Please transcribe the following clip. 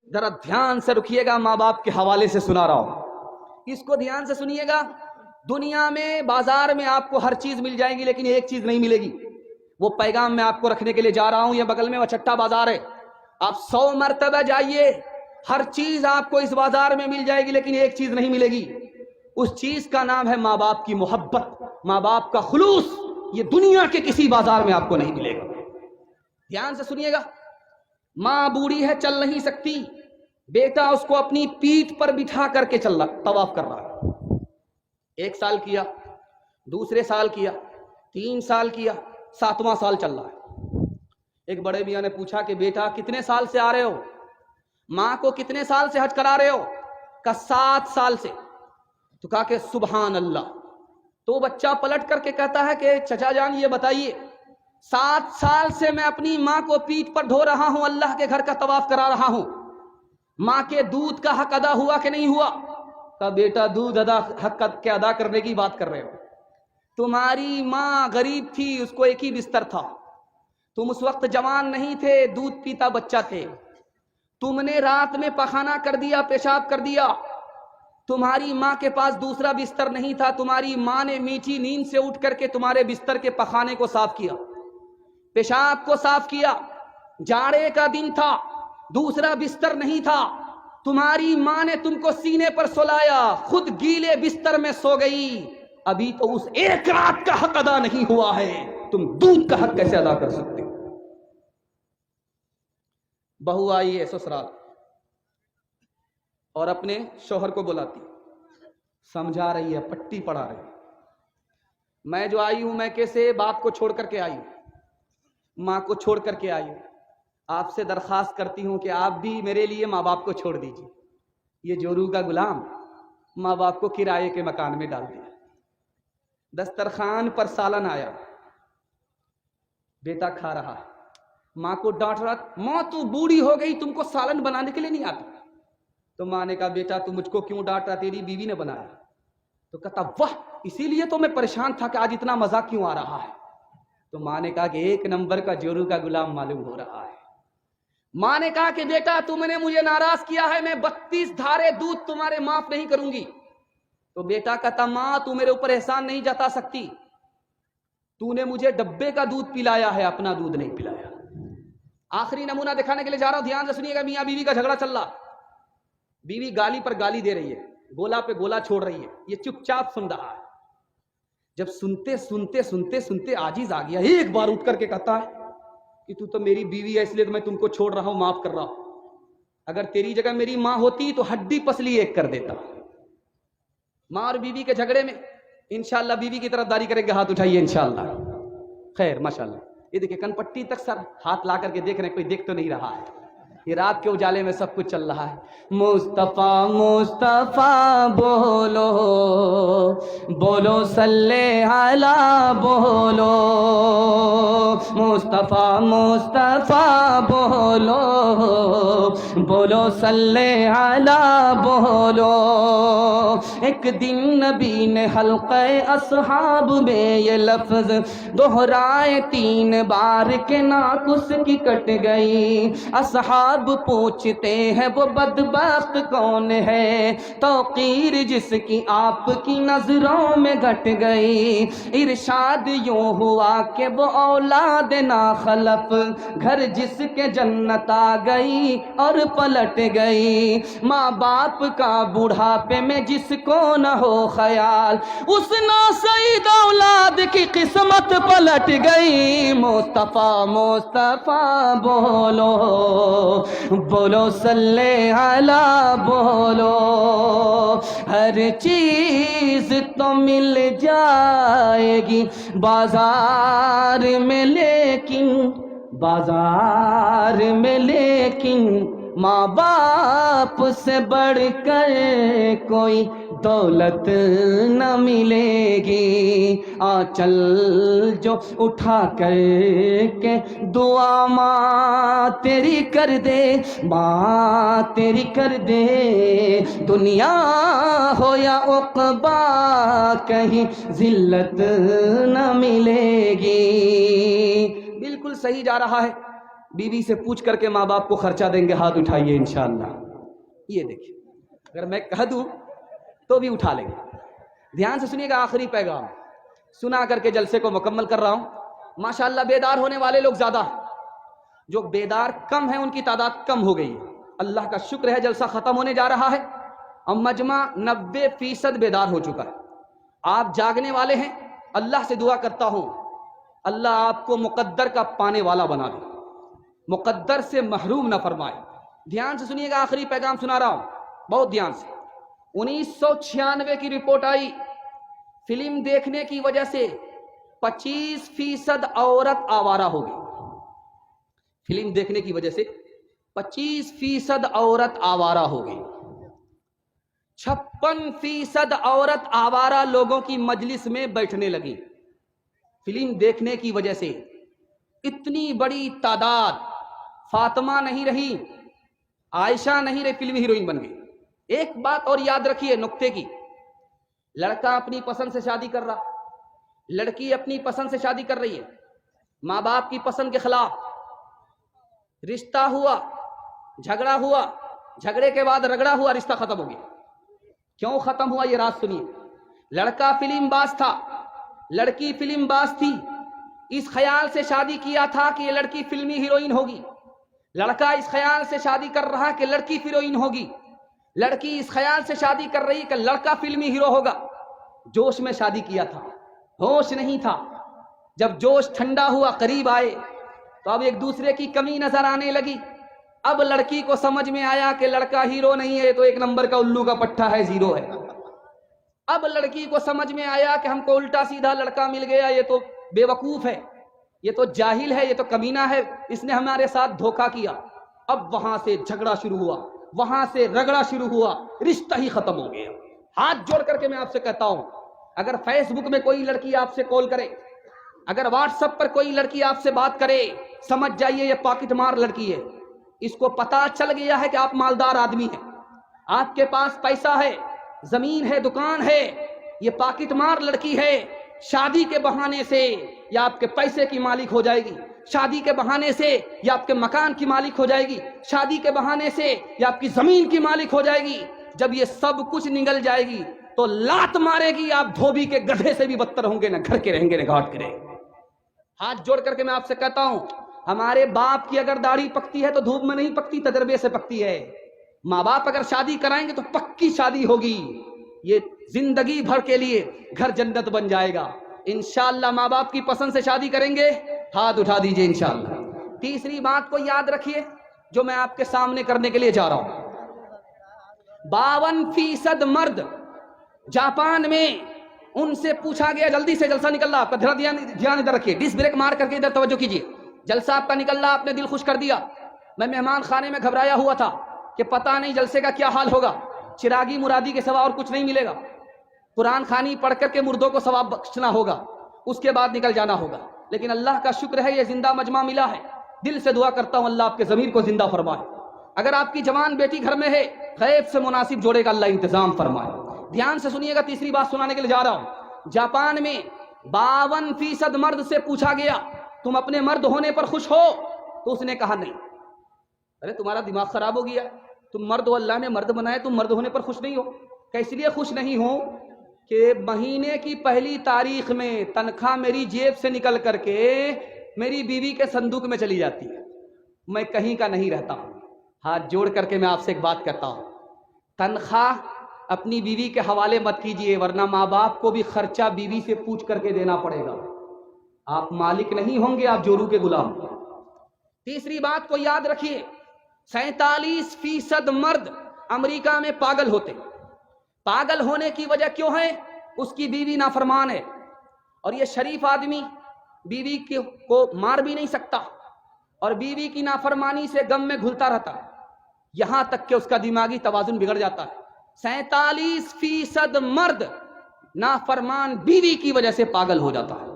ذرا دھیان سے رکھیے گا، ماں باپ کے حوالے سے سنا رہا ہوں، اس کو دھیان سے سنیے گا۔ دنیا میں بازار میں آپ کو ہر چیز مل جائے گی، لیکن ایک چیز نہیں ملے گی۔ وہ پیغام میں آپ کو رکھنے کے لیے جا رہا ہوں، یہ بغل میں وچٹا بازار ہے، آپ 100 مرتبہ جائیے، ہر چیز آپ کو اس بازار میں مل جائے گی، لیکن ایک چیز نہیں ملے گی۔ اس چیز کا نام ہے ماں باپ کی محبت، ماں باپ کا خلوص۔ یہ دنیا کے کسی بازار میں آپ کو نہیں ملے گا۔ دھیان سے سنیے گا۔ ماں بوڑھی ہے، چل نہیں سکتی، بیٹا اس کو اپنی پیٹھ پر بٹھا کر کے چل رہا، طواف کر رہا ہے۔ 1 سال کیا، دوسرے سال کیا، 3 سال کیا، 7واں سال چل رہا ہے۔ ایک بڑے میاں نے پوچھا کہ بیٹا کتنے سال سے آ رہے ہو؟ ماں کو کتنے سال سے حج کرا رہے ہو؟ کہا 7 سال سے۔ تو کہا کہ سبحان اللہ۔ تو بچہ پلٹ کر کے کہتا ہے کہ چچا جان یہ بتائیے، 7 سال سے میں اپنی ماں کو پیٹھ پر ڈھو رہا ہوں، اللہ کے گھر کا طواف کرا رہا ہوں، ماں کے دودھ کا حق ادا ہوا کہ نہیں ہوا؟ کہا بیٹا دودھ حق کے ادا کرنے کی بات کر رہے ہو، تمہاری ماں غریب تھی، اس کو ایک ہی بستر تھا، تم اس وقت جوان نہیں تھے، دودھ پیتا بچہ تھے، تم نے رات میں پخانہ کر دیا، پیشاب کر دیا، تمہاری ماں کے پاس دوسرا بستر نہیں تھا، تمہاری ماں نے میٹھی نیند سے اٹھ کر کے تمہارے بستر کے پخانے کو صاف کیا، پیشاب کو صاف کیا، جاڑے کا دن تھا، دوسرا بستر نہیں تھا، تمہاری ماں نے تم کو سینے پر سلایا، خود گیلے بستر میں سو گئی، ابھی تو اس ایک رات کا حق ادا نہیں ہوا ہے، تم دودھ کا حق کیسے ادا کر سکتے ہو؟ بہو آئی ہے سسرال اور اپنے شوہر کو بلاتی، سمجھا رہی ہے، پٹی پڑھا رہی ہے، میں جو آئی ہوں میں کیسے باپ کو چھوڑ کر کے آئی ہوں، ماں کو چھوڑ کر کے آئی ہوں، آپ سے درخواست کرتی ہوں کہ آپ بھی میرے لیے ماں باپ کو چھوڑ دیجیے۔ یہ جورو کا غلام ماں باپ کو کرائے کے مکان میں ڈال دیا، دسترخوان پر سالن آیا، بیٹا کھا رہا ہے، ماں کو ڈانٹ رہا، ماں تو بوڑھی ہو گئی، تم کو سالن بنانے کے لیے نہیں آتا؟ تو ماں نے کہا بیٹا تو مجھ کو کیوں ڈانٹ رہا، تیری بیوی نے بنایا۔ تو کہتا واہ، اسی لیے تو میں پریشان تھا کہ آج اتنا مزہ کیوں آ رہا ہے۔ تو ماں نے کہا کہ 1 نمبر کا جورو کا غلام معلوم ہو رہا ہے۔ ماں نے کہا کہ بیٹا تم نے مجھے ناراض کیا ہے، میں 32 دھارے دودھ تمہارے معاف نہیں کروں گی۔ تو بیٹا کہتا ماں تو میرے اوپر احسان نہیں جتا سکتی، تو نے مجھے ڈبے کا دودھ پلایا ہے، اپنا دودھ نہیں پلایا۔ آخری نمونہ دکھانے کے لیے جا رہا ہوں، دھیان سے سنیے گا۔ میاں بیوی کا جھگڑا چل رہا، بیوی گالی پر گالی دے رہی ہے، گولا پہ گولا چھوڑ رہی ہے، یہ چپ چاپ سن رہا ہے۔ جب سنتے سنتے سنتے سنتے عاجز آ گیا، ایک بار اٹھ کر کے کہتا ہے کہ تو میری بیوی ہے اس لیے تو میں تم کو چھوڑ رہا ہوں، معاف کر رہا ہوں، اگر تیری جگہ میری ماں ہوتی تو ہڈی پسلی ایک کر دیتا۔ ماں اور بیوی کے جھگڑے میں انشاءاللہ بیوی کی طرف داری کریں گے، ہاتھ اٹھائیے انشاءاللہ۔ خیر ماشاءاللہ، یہ دیکھیں کن پٹی تک سر ہاتھ لا کر کے دیکھ رہے ہیں، کوئی دیکھ تو نہیں رہا ہے، یہ رات کے اجالے میں سب کچھ چل رہا ہے۔ مصطفیٰ مصطفیٰ بولو بولو صلی علی بولو، مصطفیٰ مصطفیٰ بولو بولو صلی علی بولو۔ ایک دن نبی نے حلقہ اصحاب میں یہ لفظ دہرائے 3 بار کہ ناک اس کی کٹ گئی۔ اصحاب پوچھتے ہیں وہ بدبخت کون ہے، توقیر جس کی آپ کی نظروں میں گھٹ گئی۔ ارشاد یوں ہوا کہ وہ اولاد ناخلف، گھر جس کے جنت آ گئی اور پلٹ گئی۔ ماں باپ کا بڑھاپے میں جس کو نہ ہو خیال، اس ناسعید اولاد کی قسمت پلٹ گئی۔ مصطفیٰ مصطفیٰ بولو بولو صلی علی بولو۔ ہر چیز تو مل جائے گی بازار میں، لیکن ماں باپ سے بڑھ کر کوئی دولت نہ ملے گی۔ آنچل جو اٹھا کر کے دعا ماں تیری کر دے، ماں تیری کر دے، دنیا ہو یا عقبا کہیں ذلت نہ ملے گی۔ بالکل صحیح جا رہا ہے، बीवी से पूछ करके माँ बाप को खर्चा देंगे, हाथ उठाइए इंशाअल्लाह। ये देखिए, अगर मैं कह दूं तो भी उठा लेंगे। ध्यान से सुनिएगा, आखिरी पैगाम सुना करके जलसे को मुकम्मल कर रहा हूं। माशाअल्लाह बेदार होने वाले लोग ज्यादा, जो बेदार कम है उनकी तादाद कम हो गई है। अल्लाह का शुक्र है, जलसा खत्म होने जा रहा है और मजमा 90% बेदार हो चुका है। आप जागने वाले हैं, अल्लाह से दुआ करता हूं अल्लाह आपको मुकद्दर का पाने वाला बना दे, मुकद्दर से महरूम न फरमाए। ध्यान से सुनिएगा, आखिरी पैगाम सुना रहा हूं बहुत ध्यान से। 1996 की रिपोर्ट आई, फिल्म देखने की वजह से 25% औरत आवारा हो गई। फिल्म देखने की वजह से 25% औरत आवारा हो गई। 56% औरत आवारा लोगों की मजलिस में बैठने लगी। फिल्म देखने की वजह से इतनी बड़ी तादाद, फातिमा नहीं रही, आयशा नहीं रही, फिल्मी हीरोइन बन गई। एक बात और याद रखिए नुक्ते की, लड़का अपनी पसंद से शादी कर रहा, लड़की अपनी पसंद से शादी कर रही है, माँ बाप की पसंद के खिलाफ, रिश्ता हुआ, झगड़ा हुआ, झगड़े के बाद रगड़ा हुआ, रिश्ता खत्म हो गया। क्यों खत्म हुआ ये राज सुनिए। लड़का फिल्म बाज था, लड़की फिल्म बाज थी, इस ख्याल से शादी किया था कि ये लड़की फिल्मी हीरोइन होगी। लड़का इस ख्याल से शादी कर रहा कि लड़की हीरोइन होगी। लड़की इस ख्याल से शादी कर रही कि लड़का फिल्मी हीरो होगा। जोश में शादी किया था, होश नहीं था। जब जोश ठंडा हुआ, करीब आए तो अब एक दूसरे की कमी नजर आने लगी। अब लड़की को समझ में आया कि लड़का हीरो नहीं है, तो एक नंबर का उल्लू का पट्टा है, जीरो है। अब लड़की को समझ में आया कि हमको उल्टा सीधा लड़का मिल गया, ये तो बेवकूफ है, ये तो जाहिल है, ये तो कमीना है, इसने हमारे साथ धोखा किया। अब वहां से झगड़ा शुरू हुआ, वहां से रगड़ा शुरू हुआ, रिश्ता ही खत्म हो गया। हाथ जोड़ करके मैं आपसे कहता हूं, अगर फेसबुक में कोई लड़की आपसे कॉल करे, अगर व्हाट्सएप पर कोई लड़की आपसे बात करे, समझ जाइए ये पॉकेट मार लड़की है। इसको पता चल गया है कि आप मालदार आदमी हैं, आपके पास पैसा है, जमीन है, दुकान है, ये पॉकेट मार लड़की है। शादी के बहाने से या आपके पैसे की मालिक हो जाएगी, शादी के बहाने से या आपके मकान की मालिक हो जाएगी, शादी के बहाने से या आपकी जमीन की मालिक हो जाएगी। जब ये सब कुछ निगल जाएगी तो लात मारेगी, आप धोबी के गधे से भी बदतर होंगे, ना घर के रहेंगे, ना घाट के रहेंगे। हाथ जोड़ करके मैं आपसे कहता हूं, हमारे बाप की अगर दाढ़ी पकती है तो धूप में नहीं पकती, तजर्बे से पकती है। माँ बाप अगर शादी कराएंगे तो पक्की शादी होगी, ये जिंदगी भर के लिए घर जन्नत बन जाएगा। इंशाअल्लाह माँ बाप की पसंद से शादी करेंगे, हाथ उठा दीजिए इंशाअल्लाह। तीसरी बात को याद रखिए जो मैं आपके सामने करने के लिए जा रहा हूं। 52% मर्द जापान में, उनसे पूछा गया, जल्दी से जलसा निकल रहा आपका, ध्यान इधर रखिए, डिस्क ब्रेक मार करके इधर तवज्जो कीजिए। जलसा आपका निकल रहा, आपने दिल खुश कर दिया। मैं मेहमान खाने में घबराया हुआ था कि पता नहीं जलसे का क्या हाल होगा, चिरागी मुरादी के सिवा और कुछ नहीं मिलेगा, कुरान खानी पढ़ करके मुर्दों को सवाब बख्शना होगा, उसके बाद निकल जाना होगा। लेकिन अल्लाह का शुक्र है ये जिंदा मजमा मिला है। दिल से दुआ करता हूं अल्लाह आपके ज़मीर को जिंदा फरमाए। अगर आपकी जवान बेटी घर में है, गैब से मुनासिब जोड़े का अल्लाह इंतजाम फरमाए। ध्यान से सुनिएगा, तीसरी बात सुनाने के लिए जा रहा हूं। जापान में 52% मर्द से पूछा गया, तुम अपने मर्द होने पर खुश हो? तो उसने कहा नहीं। अरे तुम्हारा दिमाग खराब हो गया, तुम मर्द हो, अल्लाह ने मर्द बनाए, तुम मर्द होने पर खुश नहीं हो? कैसे लिए खुश नहीं हो कि महीने की पहली तारीख में तनख्वाह मेरी जेब से निकल करके मेरी बीवी के संदूक में चली जाती है, मैं कहीं का नहीं रहता। हाथ जोड़ करके मैं आपसे एक बात करता हूं, तनख्वाह अपनी बीवी के हवाले मत कीजिए, वरना माँ बाप को भी खर्चा बीवी से पूछ करके देना पड़ेगा। आप मालिक नहीं होंगे, आप जोरू के गुलाम। तीसरी बात को याद रखिए, 47% मर्द अमेरिका में पागल होते। पागल होने की वजह क्यों है? उसकी बीवी नाफरमान है, और ये शरीफ आदमी बीवी को मार भी नहीं सकता और बीवी की नाफरमानी से गम में घुलता रहता है, यहां तक कि उसका दिमागी तवाजुन बिगड़ जाता है। 47% मर्द नाफरमान बीवी की वजह से पागल हो जाता है।